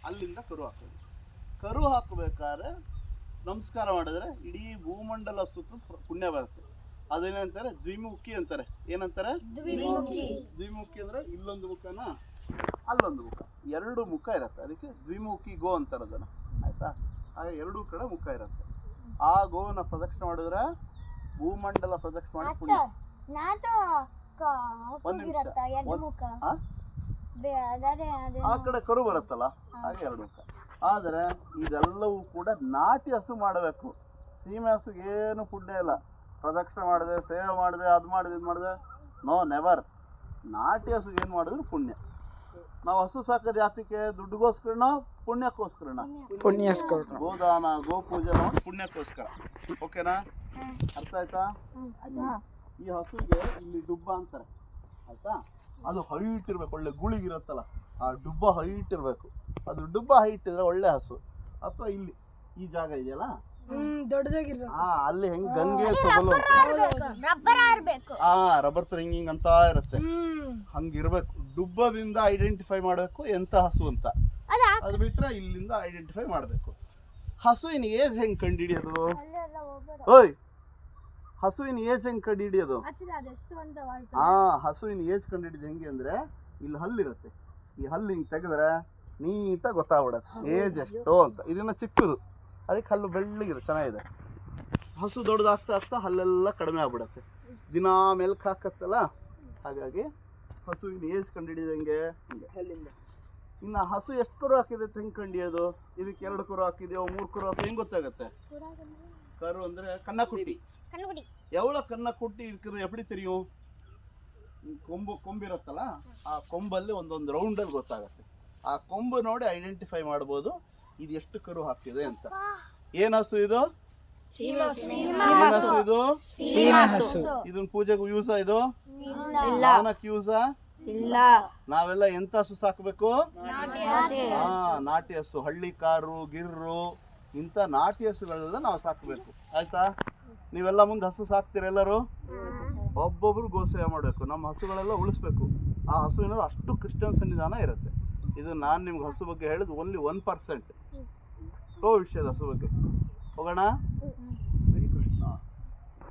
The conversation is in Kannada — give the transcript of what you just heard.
ಅಲ್ಲಿಂದ ಕರು ಹಾಕೋದು. ಕರು ಹಾಕಬೇಕಾದ್ರೆ ನಮಸ್ಕಾರ ಮಾಡಿದ್ರೆ ಇಡೀ ಭೂಮಂಡಲ ಸುತ್ತ ಪುಣ್ಯ ಬರುತ್ತೆ. ಅದೇನಂತಾರೆ ದ್ವಿಮುಖಿ ಅಂತಾರೆ. ಏನಂತಾರೆ? ದ್ವಿಮುಖಿ ಅಂದ್ರೆ ಇಲ್ಲೊಂದು ಮುಖನ ಅಲ್ಲೊಂದು ಮುಖ, ಎರಡು ಮುಖ ಇರುತ್ತೆ. ಅದಕ್ಕೆ ದ್ವಿಮುಖಿ ಗೋ ಅಂತಾರೆ ಅದನ್ನು. ಆಯ್ತಾ? ಹಾಗೆ ಎರಡೂ ಕಡೆ ಮುಖ ಇರುತ್ತೆ. ಆ ಗೋವನ್ನ ಪ್ರದಕ್ಷಿಣೆ ಮಾಡಿದ್ರೆ ಭೂಮಂಡಲ ಪ್ರದಕ್ಷಿಣೆ ಮಾಡಿ ಪುಣ್ಯ. ಆ ಕಡೆ ಕರು ಬರುತ್ತಲ್ಲ, ಹಾಗೆ ಎರಡು ಮುಖ. ಆದರೆ ಇದೆಲ್ಲವೂ ಕೂಡ ನಾಟಿ ಹಸು ಮಾಡಬೇಕು. ಸೀಮೆ ಹಸುಗೆ ಏನು ಪುಣ್ಯ ಇಲ್ಲ. ಪ್ರದಕ್ಷಿಣೆ ಮಾಡಿದೆ, ಸೇವೆ ಮಾಡಿದೆ, ಅದು ಮಾಡಿದೆ, ಇದು ಮಾಡಿದೆ, ನೋ ನೆವರ್. ನಾಟಿ ಹಸುಗೆ ಏನು ಮಾಡಿದ್ರು ಪುಣ್ಯ. ನಾವು ಹಸು ಸಾಕೋದು ಯಾತಕ್ಕೆ? ದುಡ್ಡುಗೋಸ್ಕರನೋ ಪುಣ್ಯಕ್ಕೋಸ್ಕರನ? ಪುಣ್ಯಕ್ಕೋಸ್ಕರ. ಗೋದಾನ ಗೋಪೂಜೆ ಮಾಡಿ ಪುಣ್ಯಕ್ಕೋಸ್ಕರ. ಓಕೆನಾ? ಅರ್ಥ ಆಯ್ತಾ? ಈ ಹಸುಗೆ ಇಲ್ಲಿ ಡುಬ್ಬ ಅಂತಾರೆ. ಆಯ್ತಾ? ಅದು ಹೈಟ್ ಇರ್ಬೇಕು, ಒಳ್ಳೆ ಗುಳಿಗಿರುತ್ತಲ್ಲ, ಆ ಡುಬ್ಬ ಹೈಟ್ ಇರಬೇಕು. ಅದು ಡುಬ್ಬ ಹೈಟ್ ಇದ್ರೆ ಒಳ್ಳೆ ಹಸು. ಅಥವಾ ಇಲ್ಲಿ ಈ ಜಾಗ ಇದೆಯಲ್ಲ, ಅಲ್ಲಿ ಹೆಂಗ್ ಗಂಗೆ ತಗೊಳ್ಳೋ ರಬ್ಬರ್ ತರ ಹಿಂಗ್ ಅಂತ ಇರುತ್ತೆ, ಹಂಗಿರ್ಬೇಕು. ಡುಬ್ಬದಿಂದ ಐಡೆಂಟಿಫೈ ಮಾಡಬೇಕು ಎಂತ ಹಸು ಅಂತ. ಅದು ಬಿಟ್ರೆ ಇಲ್ಲಿಂದ ಐಡೆಂಟಿಫೈ ಮಾಡಬೇಕು. ಹಸುವಿನ ಏಜ್ ಹೆಂಗ್ ಕಂಡುಹಿಡಿಯೋದು? ಓಯ್, ಹಸುವಿನ ಏಜ್ ಹೆಂಗ್ ಕಂಡುಹಿಡಿಯೋದು? ಹಸುವಿನ ಏಜ್ ಕಂಡುಹಿಡಿಯೋದು ಹೆಂಗೆ ಅಂದ್ರೆ, ಇಲ್ಲಿ ಹಲ್ಲಿರುತ್ತೆ, ಈ ಹಲ್ಲು ಹಿಂಗ್ ತೆಗೆದ್ರೆ ನೀಟಾಗಿ ಗೊತ್ತಾಗ್ಬಿಡತ್ತೆ ಏಜ್ ಎಷ್ಟು ಅಂತ. ಇದನ್ನ ಚಿಕ್ಕದು, ಅದಕ್ಕೆ ಹಲ್ಲು ಬೆಳ್ಳಗಿದೆ, ಚೆನ್ನಾಗಿದೆ. ಹಸು ದೊಡ್ಡದಾಗ್ತಾ ಆಗ್ತಾ ಹಲ್ಲೆಲ್ಲ ಕಡಿಮೆ ಆಗ್ಬಿಡತ್ತೆ, ದಿನ ಮೆಲ್ಕ್ ಹಾಕತ್ತಲ್ಲ. ಹಾಗಾಗಿ ಹಸುವಿನ ಏಜ್ ಕಂಡುಹಿಡಿಯೋದು ಹೆಂಗೆ? ಹಲ್ಲಿಂದ. ಇನ್ನು ಹಸು ಎಷ್ಟು ಕರು ಹಾಕಿದೆ ಹೆಂಗೆ ಕಂಡಿಯೋದು? ಇದಕ್ಕೆ 2 ಕರು ಹಾಕಿದೆಯೋ 3 ಕರು ಹಾಕಿ ಹೆಂಗೆ ಗೊತ್ತಾಗುತ್ತೆ? ಕರು ಅಂದರೆ ಕನ್ನಕುಟ್ಟಿ. ಎವಳ ಕನ್ನಕುಟ್ಟಿ ಇರ್ಕದು ಎಪ್ಪಡಿ ತೆರಿಯು? ಕೊಂಬಿರುತ್ತಲ್ಲ, ಆ ಕೊಂಬಲ್ಲಿ ಒಂದೊಂದು ರೌಂಡಲ್ಲಿ ಗೊತ್ತಾಗುತ್ತೆ. ಆ ಕೊಂಬು ನೋಡಿ ಐಡೆಂಟಿಫೈ ಮಾಡ್ಬೋದು ಇದು ಎಷ್ಟು ಕರು ಹಾಕಿದೆ ಅಂತ. ಏನ್ ಹಸು ಇದು? ಇದು ಇದನ್ನ ಪೂಜೆಗೆ ಯೂಸ? ಇದು ದಾನಕ್ಕೆ ಯೂಸ? ನಾವೆಲ್ಲ ಎಂತ ಹಸು ಸಾಕಬೇಕು? ನಾಟಿ ಹಸು. ಹಳ್ಳಿ ಕಾರು, ಗಿರ್ರು, ಇಂಥ ನಾಟಿ ಹಸುಗಳೆಲ್ಲ ನಾವು ಸಾಕಬೇಕು. ಆಯ್ತಾ? ನೀವೆಲ್ಲ ಮುಂದೆ ಹಸು ಸಾಕ್ತೀರ ಎಲ್ಲರೂ? ಒಬ್ಬೊಬ್ರು ಗೋಸೇವೆ ಮಾಡಬೇಕು. ನಮ್ಮ ಹಸುಗಳೆಲ್ಲ ಉಳಿಸ್ಬೇಕು. ಆ ಹಸುವಿನಲ್ಲಿ ಅಷ್ಟು ಕ್ರಿಶ್ಚಿಯನ್ ಸನ್ನಿಧಾನ ಇರುತ್ತೆ. ಇದು ನಾನು ನಿಮ್ಗೆ ಹಸು ಬಗ್ಗೆ ಹೇಳಿದ್ದು ಓನ್ಲಿ 1%. ವಿಷಯದ ಹಸು ಬಗ್ಗೆ ಹೋಗೋಣ.